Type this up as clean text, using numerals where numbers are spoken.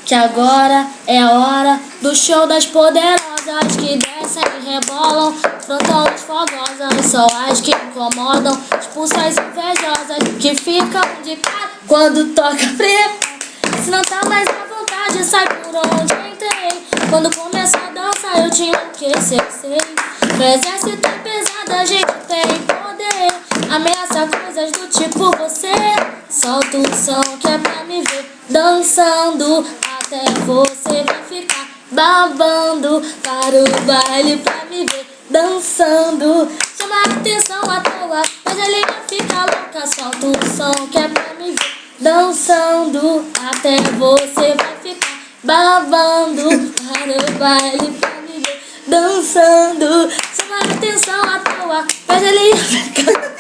que agora é a hora do show das poderosas que descem e rebolam, frontonas fogosas, só as que incomodam, expulsam as invejosas que ficam de cara quando toca frio. Se não tá mais à vontade, sai por onde entrei. Quando começa a dança eu te enlouqueci. No exército é pesado, a gente tem poder. Ameaça coisas do tipo você. Solta o som que é pra me ver dançando, até você vai ficar babando. Para o baile pra me ver dançando. Chama a atenção à toa, mas ele vai ficar louca. Solta o som que é pra me ver dançando, até você vai ficar babando. Para o baile pra me ver dançando. Chama a atenção à toa, mas ele vai ficar